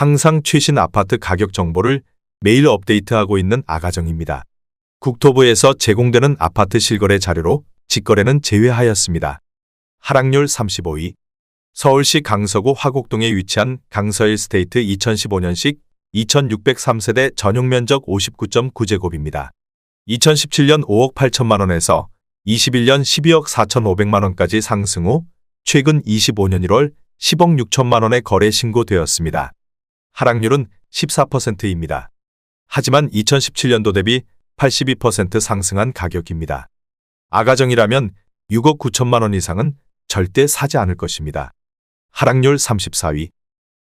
항상 최신 아파트 가격 정보를 매일 업데이트하고 있는 아가정입니다. 국토부에서 제공되는 아파트 실거래 자료로 직거래는 제외하였습니다. 하락률 35위. 서울시 강서구 화곡동에 위치한 강서힐스테이트 2015년식 2603세대 전용면적 59.9제곱입니다. 2017년 5억 8천만원에서 21년 12억 4,500만원까지 상승 후 최근 25년 1월 10억 6천만원에 거래 신고되었습니다. 하락률은 14%입니다. 하지만 2017년도 대비 82% 상승한 가격입니다. 아가정이라면 6억 9천만원 이상은 절대 사지 않을 것입니다. 하락률 34위.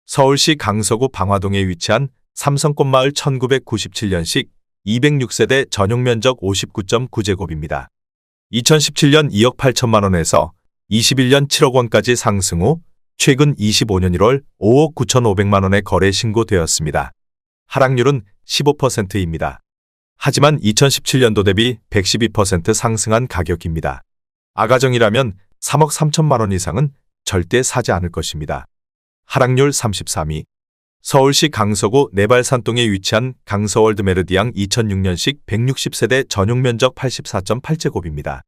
서울시 강서구 방화동에 위치한 삼성꽃마을 1997년식 206세대 전용면적 59.9제곱입니다. 2017년 2억 8천만원에서 21년 7억 원까지 상승 후 최근 25년 1월 5억 9,500만원에 거래 신고되었습니다. 하락률은 15%입니다. 하지만 2017년도 대비 112% 상승한 가격입니다. 아가정이라면 3억 3천만원 이상은 절대 사지 않을 것입니다. 하락률 33위. 서울시 강서구 내발산동에 위치한 강서월드 메르디앙 2006년식 160세대 전용면적 84.8제곱입니다.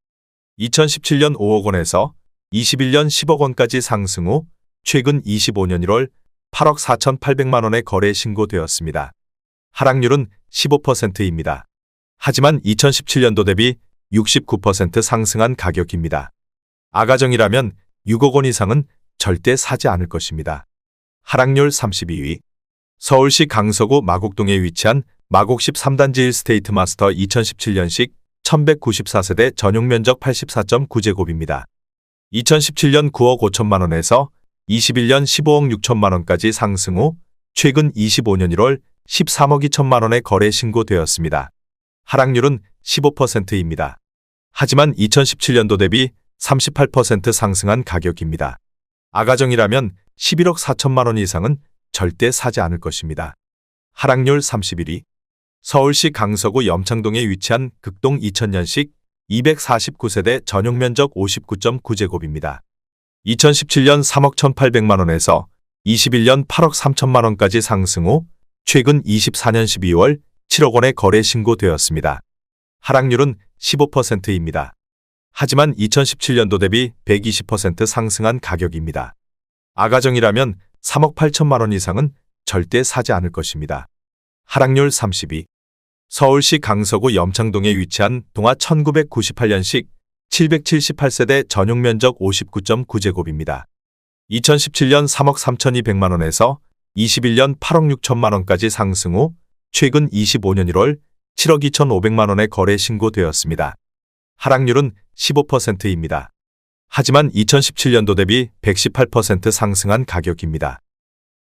2017년 5억 원에서 21년 10억 원까지 상승 후 최근 25년 1월 8억 4,800만원에 거래 신고되었습니다. 하락률은 15%입니다. 하지만 2017년도 대비 69% 상승한 가격입니다. 아가정이라면 6억 원 이상은 절대 사지 않을 것입니다. 하락률 32위. 서울시 강서구 마곡동에 위치한 마곡 13단지 힐스테이트 마스터 2017년식 1194세대 전용면적 84.9제곱입니다. 2017년 9억 5천만원에서 21년 15억 6천만원까지 상승 후 최근 25년 1월 13억 2천만원에 거래 신고되었습니다. 하락률은 15%입니다. 하지만 2017년도 대비 38% 상승한 가격입니다. 아가정이라면 11억 4천만원 이상은 절대 사지 않을 것입니다. 하락률 31위. 서울시 강서구 염창동에 위치한 극동 2000년식 249세대 전용면적 59.9제곱입니다. 2017년 3억 1,800만원에서 21년 8억 3천만원까지 상승 후 최근 24년 12월 7억 원에 거래 신고되었습니다. 하락률은 15%입니다. 하지만 2017년도 대비 120% 상승한 가격입니다. 아가정이라면 3억 8천만원 이상은 절대 사지 않을 것입니다. 하락률 32. 서울시 강서구 염창동에 위치한 동아 1998년식 778세대 전용면적 59.9제곱입니다. 2017년 3억 3,200만원에서 21년 8억 6천만원까지 상승 후 최근 25년 1월 7억 2,500만원에 거래 신고되었습니다. 하락률은 15%입니다. 하지만 2017년도 대비 118% 상승한 가격입니다.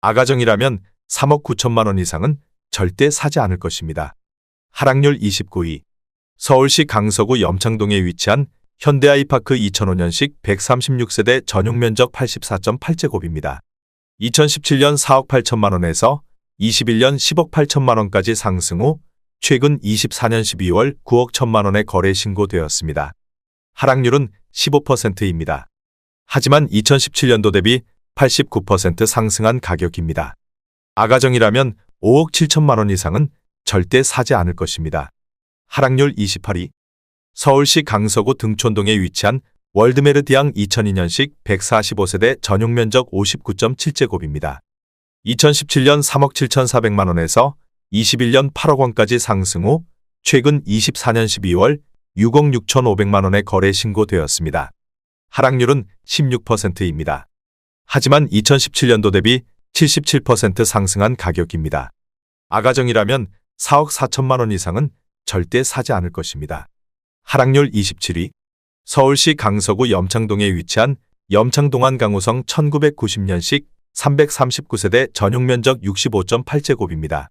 아가정이라면 3억 9천만원 이상은 절대 사지 않을 것입니다. 하락률 29위. 서울시 강서구 염창동에 위치한 현대아이파크 2005년식 136세대 전용면적 84.8제곱입니다. 2017년 4억 8천만원에서 21년 10억 8천만원까지 상승 후 최근 24년 12월 9억 1천만원에 거래 신고되었습니다. 하락률은 15%입니다. 하지만 2017년도 대비 89% 상승한 가격입니다. 아가정이라면 5억 7천만원 이상은 절대 사지 않을 것입니다. 하락률 28위. 서울시 강서구 등촌동에 위치한 월드메르디앙 2002년식 145세대 전용면적 59.7제곱입니다. 2017년 3억 7,400만원에서 21년 8억 원까지 상승 후 최근 24년 12월 6억 6,500만원에 거래 신고되었습니다. 하락률은 16%입니다. 하지만 2017년도 대비 77% 상승한 가격입니다. 아가정이라면 4억 4천만원 이상은 절대 사지 않을 것입니다. 하락률 27위. 서울시 강서구 염창동에 위치한 염창동안 강우성 1990년식 339세대 전용면적 65.8제곱입니다.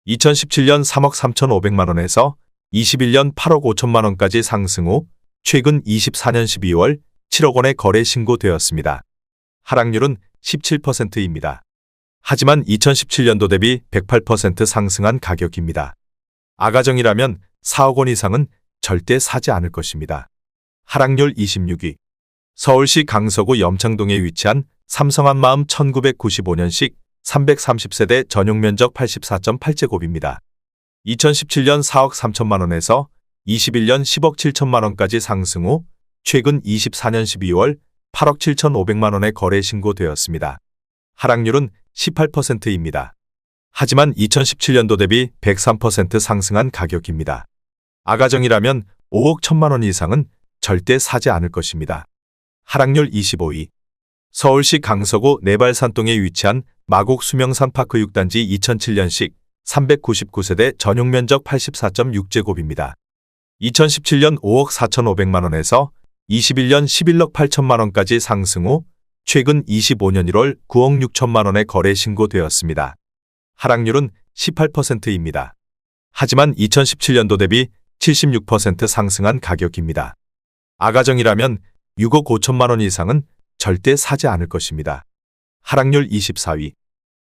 2017년 3억 3,500만원에서 21년 8억 5천만원까지 상승 후 최근 24년 12월 7억 원에 거래 신고되었습니다. 하락률은 17%입니다. 하지만 2017년도 대비 108% 상승한 가격입니다. 아가정이라면 4억 원 이상은 절대 사지 않을 것입니다. 하락률 26위. 서울시 강서구 염창동에 위치한 삼성한마음 1995년식 330세대 전용 면적 84.8제곱입니다. 2017년 4억 3천만 원에서 21년 10억 7천만 원까지 상승 후 최근 24년 12월 8억 7,500만 원에 거래 신고되었습니다. 하락률은 18%입니다. 하지만 2017년도 대비 103% 상승한 가격입니다. 아가정이라면 5억 1천만 원 이상은 절대 사지 않을 것입니다. 하락률 25위. 서울시 강서구 내발산동에 위치한 마곡 수명산파크 6단지 2007년식 399세대 전용 면적 84.6제곱입니다. 2017년 5억 4,500만 원에서 21년 11억 8천만 원까지 상승 후 최근 25년 1월 9억 6천만 원에 거래 신고되었습니다. 하락률은 18%입니다. 하지만 2017년도 대비 76% 상승한 가격입니다. 아가정이라면 6억 5천만 원 이상은 절대 사지 않을 것입니다. 하락률 24위.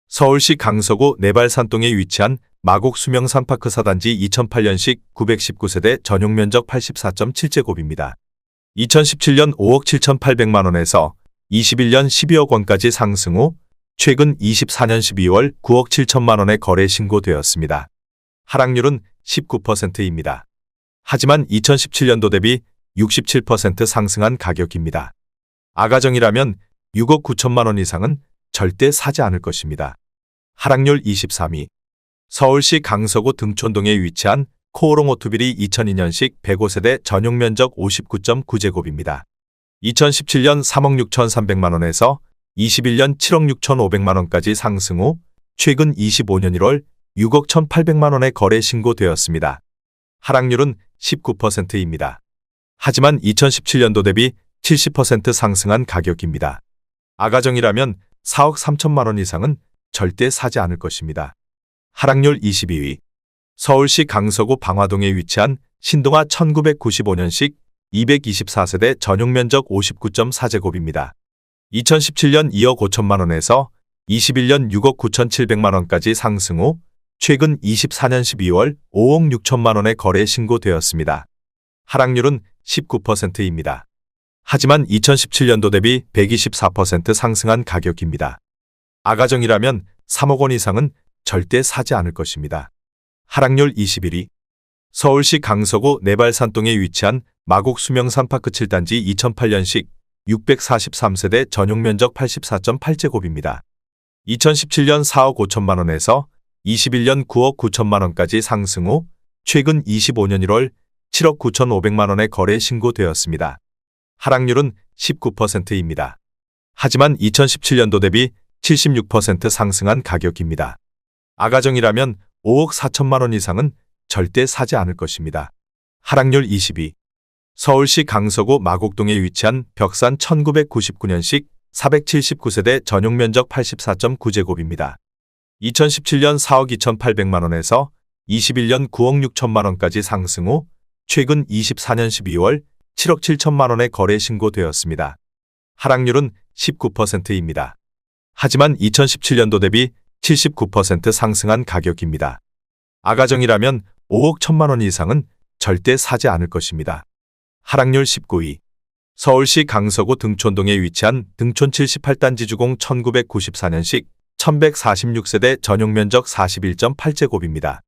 서울시 강서구 내발산동에 위치한 마곡 수명산파크 4단지 2008년식 919세대 전용 면적 84.7제곱입니다. 2017년 5억 7,800만 원에서 21년 12억 원까지 상승 후 최근 24년 12월 9억 7천만 원에 거래 신고되었습니다. 하락률은 19%입니다. 하지만 2017년도 대비 67% 상승한 가격입니다. 아가정이라면 6억 9천만 원 이상은 절대 사지 않을 것입니다. 하락률 23위. 서울시 강서구 등촌동에 위치한 코오롱 오투빌이 2002년식 105세대 전용 면적 59.9제곱입니다. 2017년 3억 6,300만 원에서 21년 7억 6,500만 원까지 상승 후 최근 25년 1월 6억 1,800만 원에 거래 신고되었습니다. 하락률은 19%입니다. 하지만 2017년도 대비 70% 상승한 가격입니다. 아가정이라면 4억 3천만 원 이상은 절대 사지 않을 것입니다. 하락률 22위. 서울시 강서구 방화동에 위치한 신동아 1995년식 224세대 전용 면적 59.4제곱입니다. 2017년 2억 5천만 원에서 21년 6억 9,700만 원까지 상승 후 최근 24년 12월 5억 6천만 원에 거래 신고되었습니다. 하락률은 19%입니다. 하지만 2017년도 대비 124% 상승한 가격입니다. 아가정이라면 3억 원 이상은 절대 사지 않을 것입니다. 하락률 21위. 서울시 강서구 내발산동에 위치한 마곡 수명산파크 7단지 2008년식 643세대 전용 면적 84.8제곱입니다. 2017년 4억 5천만 원에서 21년 9억 9천만 원까지 상승 후 최근 25년 1월 7억 9,500만 원에 거래 신고되었습니다. 하락률은 19%입니다. 하지만 2017년도 대비 76% 상승한 가격입니다. 아가정이라면 5억 4천만 원 이상은 절대 사지 않을 것입니다. 하락률 22. 서울시 강서구 마곡동에 위치한 벽산 1999년식 479세대 전용 면적 84.9제곱입니다. 2017년 4억 2,800만 원에서 21년 9억 6천만 원까지 상승 후 최근 24년 12월 7억 7천만 원에 거래 신고되었습니다. 하락률은 19%입니다. 하지만 2017년도 대비 79% 상승한 가격입니다. 아가정이라면 5억 1천만 원 이상은 절대 사지 않을 것입니다. 하락률 19위. 서울시 강서구 등촌동에 위치한 등촌 78단지 주공 1994년식 1146세대 전용 면적 41.8제곱입니다.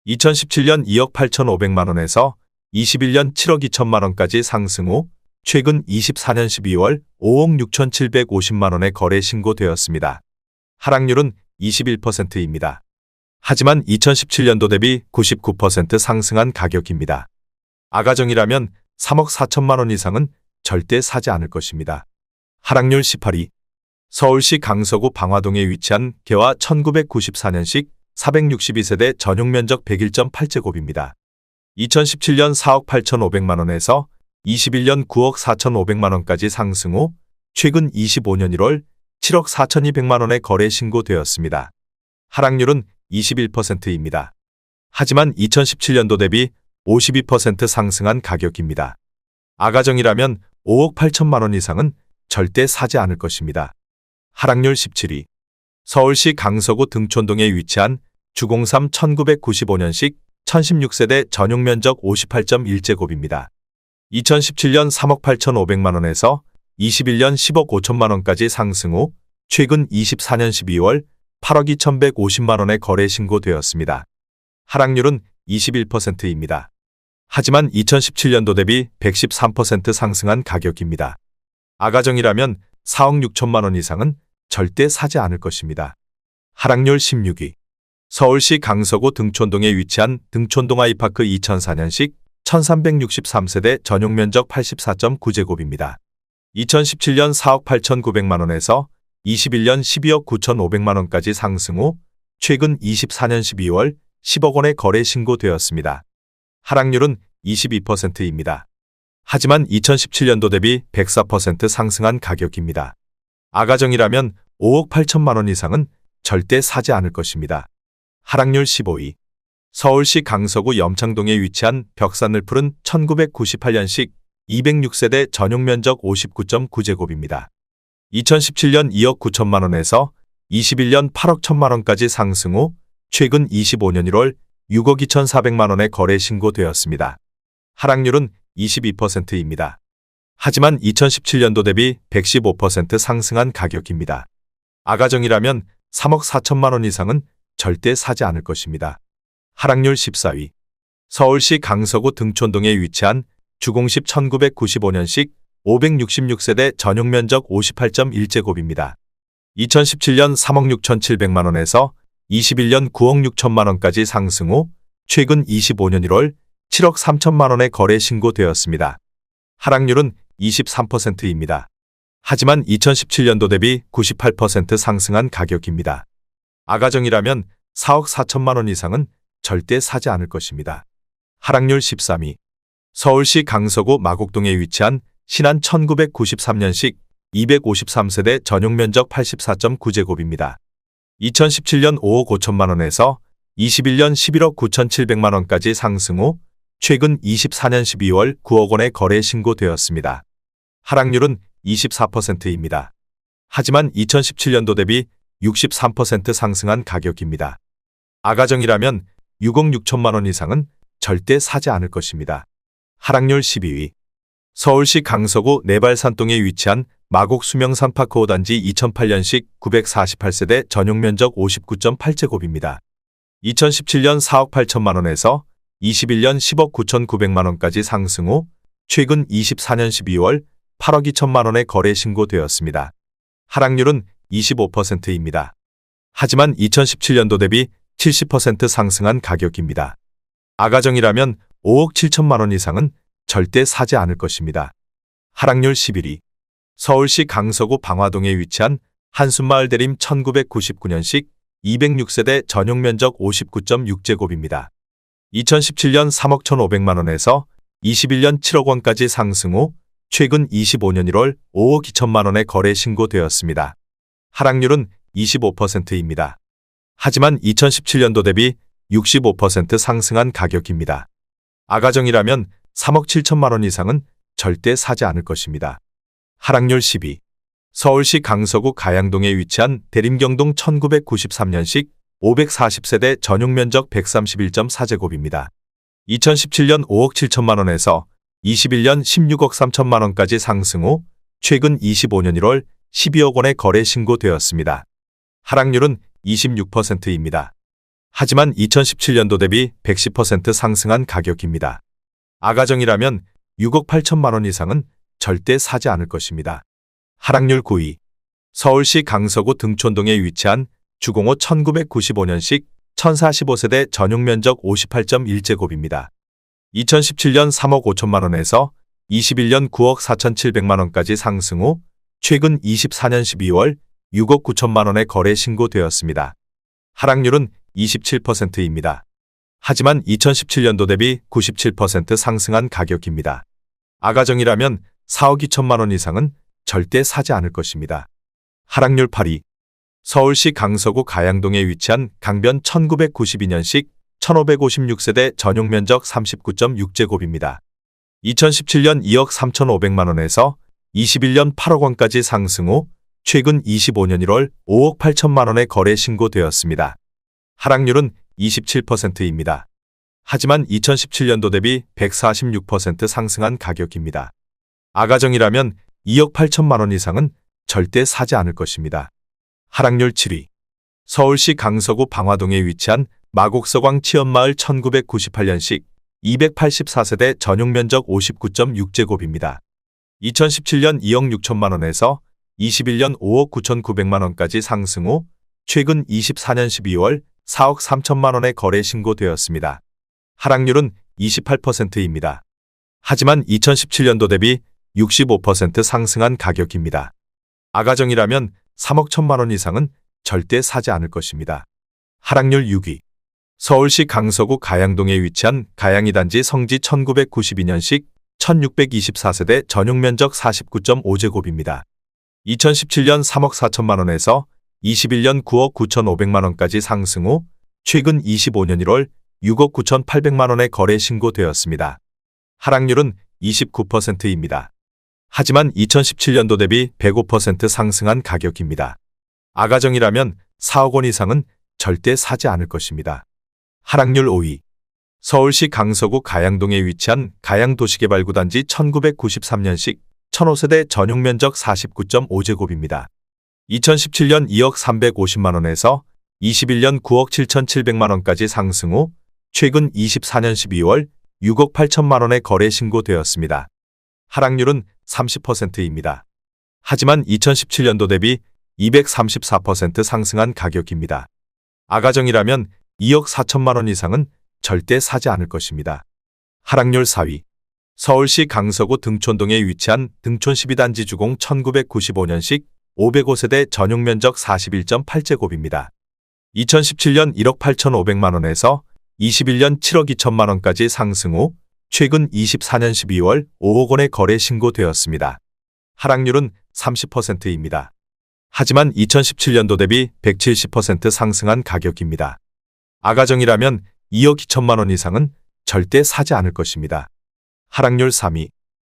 2017년 2억 8,500만 원에서 21년 7억 2천만 원까지 상승 후 최근 24년 12월 5억 6,750만 원에 거래 신고되었습니다. 하락률은 21%입니다. 하지만 2017년도 대비 99% 상승한 가격입니다. 아가정이라면 3억 4천만 원 이상은 절대 사지 않을 것입니다. 하락률 18위. 서울시 강서구 방화동에 위치한 개화 1994년식 462세대 전용 면적 101.8제곱입니다. 2017년 4억 8,500만 원에서 21년 9억 4,500만 원까지 상승 후 최근 25년 1월 7억 4,200만 원에 거래 신고되었습니다. 하락률은 21%입니다. 하지만 2017년도 대비 52% 상승한 가격입니다. 아가정이라면 5억 8천만 원 이상은 절대 사지 않을 것입니다. 하락률 17위. 서울시 강서구 등촌동에 위치한 주공삼 1995년식 1016세대 전용 면적 58.1제곱입니다. 2017년 3억 8,500만 원에서 21년 10억 5천만 원까지 상승 후 최근 24년 12월 8억 2,150만 원에 거래 신고되었습니다. 하락률은 21%입니다. 하지만 2017년도 대비 113% 상승한 가격입니다. 아가정이라면 4억 6천만 원 이상은 절대 사지 않을 것입니다. 하락률 16위. 서울시 강서구 등촌동에 위치한 등촌동 아이파크 2004년식 1363세대 전용 면적 84.9제곱입니다. 2017년 4억 8,900만 원에서 21년 12억 9,500만 원까지 상승 후 최근 24년 12월 10억 원에 거래 신고되었습니다. 하락률은 22%입니다. 하지만 2017년도 대비 104% 상승한 가격입니다. 아가정이라면 5억 8천만 원 이상은 절대 사지 않을 것입니다. 하락률 15위. 서울시 강서구 염창동에 위치한 벽산을 푸른 1998년식 206세대 전용 면적 59.9제곱입니다. 2017년 2억 9천만 원에서 21년 8억 1천만 원까지 상승 후 최근 25년 1월 6억 2,400만 원에 거래 신고되었습니다. 하락률은 22%입니다. 하지만 2017년도 대비 115% 상승한 가격입니다. 아가정이라면 3억 4천만 원 이상은 절대 사지 않을 것입니다. 하락률 14위. 서울시 강서구 등촌동에 위치한 주공십 1995년식 566세대 전용 면적 58.1제곱입니다. 2017년 3억 6,700만 원에서 21년 9억 6천만 원까지 상승 후 최근 25년 1월 7억 3천만 원에 거래 신고되었습니다. 하락률은 23%입니다. 하지만 2017년도 대비 98% 상승한 가격입니다. 아가정이라면 4억 4천만 원 이상은 절대 사지 않을 것입니다. 하락률 13위. 서울시 강서구 마곡동에 위치한 신안 1993년식 253세대 전용 면적 84.9제곱입니다. 2017년 5억 5천만 원에서 21년 11억 9,700만 원까지 상승 후 최근 24년 12월 9억 원에 거래 신고되었습니다. 하락률은 24%입니다. 하지만 2017년도 대비 63% 상승한 가격입니다. 아가정이라면 6억 6천만 원 이상은 절대 사지 않을 것입니다. 하락률 12위. 서울시 강서구 내발산동에 위치한 마곡 수명산파크 5단지 2008년식 948세대 전용 면적 59.8제곱입니다. 2017년 4억 8천만 원에서 21년 10억 9,900만 원까지 상승 후 최근 24년 12월 8억 2천만 원에 거래 신고되었습니다. 하락률은 25%입니다. 하지만 2017년도 대비 70% 상승한 가격입니다. 아가정이라면 5억 7천만 원 이상은 절대 사지 않을 것입니다. 하락률 11위. 서울시 강서구 방화동에 위치한 한숨마을 대림 1999년식 206세대 전용 면적 59.6제곱입니다. 2017년 3억 1,500만 원에서 21년 7억 원까지 상승 후 최근 25년 1월 5억 2천만 원에 거래 신고되었습니다. 하락률은 25%입니다. 하지만 2017년도 대비 65% 상승한 가격입니다. 아가정이라면 3억 7천만 원 이상은 절대 사지 않을 것입니다. 하락률 10위. 서울시 강서구 가양동에 위치한 대림경동 1993년식 540세대 전용 면적 131.4제곱입니다. 2017년 5억 7천만 원에서 21년 16억 3천만 원까지 상승 후 최근 25년 1월 12억 원에 거래 신고되었습니다. 하락률은 26%입니다. 하지만 2017년도 대비 110% 상승한 가격입니다. 아가정이라면 6억 8천만 원 이상은 절대 사지 않을 것입니다. 하락률 9위. 서울시 강서구 등촌동에 위치한 주공호 1995년식 1045세대 전용 면적 58.1제곱입니다. 2017년 3억 5천만 원에서 21년 9억 4,700만 원까지 상승 후 최근 24년 12월 6억 9천만 원에 거래 신고되었습니다. 하락률은 27%입니다. 하지만 2017년도 대비 97% 상승한 가격입니다. 아가정이라면 4억 2천만 원 이상은 절대 사지 않을 것입니다. 하락률 8위. 서울시 강서구 가양동에 위치한 강변 1992년식 1556세대 전용 면적 39.6제곱입니다. 2017년 2억 3,500만 원에서 21년 8억 원까지 상승 후 최근 25년 1월 5억 8천만 원에 거래 신고되었습니다. 하락률은 27%입니다. 하지만 2017년도 대비 146% 상승한 가격입니다. 아가정이라면 2억 8천만 원 이상은 절대 사지 않을 것입니다. 하락률 7위. 서울시 강서구 방화동에 위치한 마곡서광 치연마을 1998년식 284세대 전용 면적 59.6제곱입니다. 2017년 2억 6천만 원에서 21년 5억 9,900만 원까지 상승 후 최근 24년 12월 4억 3천만 원에 거래 신고되었습니다. 하락률은 28%입니다. 하지만 2017년도 대비 65% 상승한 가격입니다. 아가정이라면 3억 1천만 원 이상은 절대 사지 않을 것입니다. 하락률 6위. 서울시 강서구 가양동에 위치한 가양이 단지 성지 1992년식 1624세대 전용 면적 49.5제곱입니다. 2017년 3억 4천만 원에서 21년 9억 9,500만 원까지 상승 후 최근 25년 1월 6억 9,800만 원에 거래 신고되었습니다. 하락률은 29%입니다. 하지만 2017년도 대비 105% 상승한 가격입니다. 아가정이라면 4억 원 이상은 절대 사지 않을 것입니다. 하락률 5위. 서울시 강서구 가양동에 위치한 가양도시개발구 단지 1993년식 1005세대 전용 면적 49.5제곱입니다. 2017년 2억 350만 원에서 21년 9억 7,700만 원까지 상승 후 최근 24년 12월 6억 8천만 원에 거래 신고되었습니다. 하락률은 30%입니다. 하지만 2017년도 대비 234% 상승한 가격입니다. 아가정이라면 2억 4천만 원 이상은 절대 사지 않을 것입니다. 하락률 4위. 서울시 강서구 등촌동에 위치한 등촌 12단지 주공 1995년식 505세대 전용 면적 41.8제곱입니다. 2017년 1억 8,500만 원에서 21년 7억 2천만 원까지 상승 후 최근 24년 12월 5억 원에 거래 신고되었습니다. 하락률은 30%입니다. 하지만 2017년도 대비 170% 상승한 가격입니다. 아가정이라면 2억 2천만 원 이상은 절대 사지 않을 것입니다. 하락률 3위.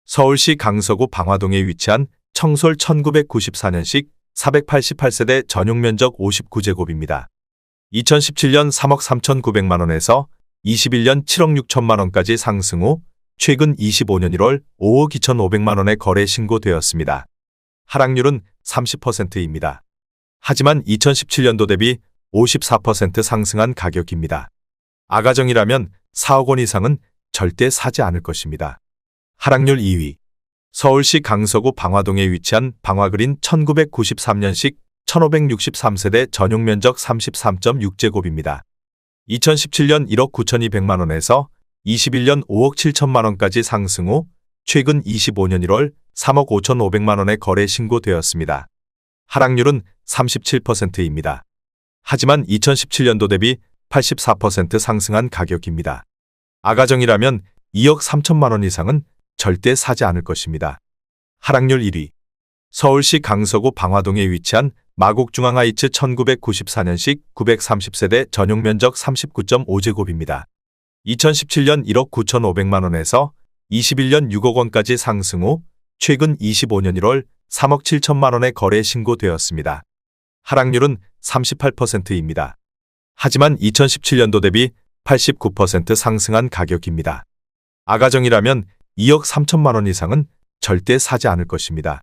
서울시 강서구 방화동에 위치한 청솔 1994년식 488세대 전용 면적 59제곱입니다. 2017년 3억 3,900만 원에서 21년 7억 6천만 원까지 상승 후 최근 25년 1월 5억 2,500만 원에 거래 신고되었습니다. 하락률은 30%입니다. 하지만 2017년도 대비 54% 상승한 가격입니다. 아가정이라면 4억 원 이상은 절대 사지 않을 것입니다. 하락률 2위. 서울시 강서구 방화동에 위치한 방화그린 1993년식 1563세대 전용 면적 33.6제곱입니다. 2017년 1억 9,200만 원에서 21년 5억 7천만 원까지 상승 후 최근 25년 1월 3억 5,500만 원에 거래 신고되었습니다. 하락률은 37%입니다. 하지만 2017년도 대비 84% 상승한 가격입니다. 아가정이라면 2억 3천만 원 이상은 절대 사지 않을 것입니다. 하락률 1위. 서울시 강서구 방화동에 위치한 마곡중앙하이츠 1994년식 930세대 전용 면적 39.5제곱입니다. 2017년 1억 9,500만 원에서 21년 6억 원까지 상승 후 최근 25년 1월 3억 7천만 원에 거래 신고되었습니다. 하락률은 38%입니다. 하지만 2017년도 대비 89% 상승한 가격입니다. 아가정이라면 2억 3천만 원 이상은 절대 사지 않을 것입니다.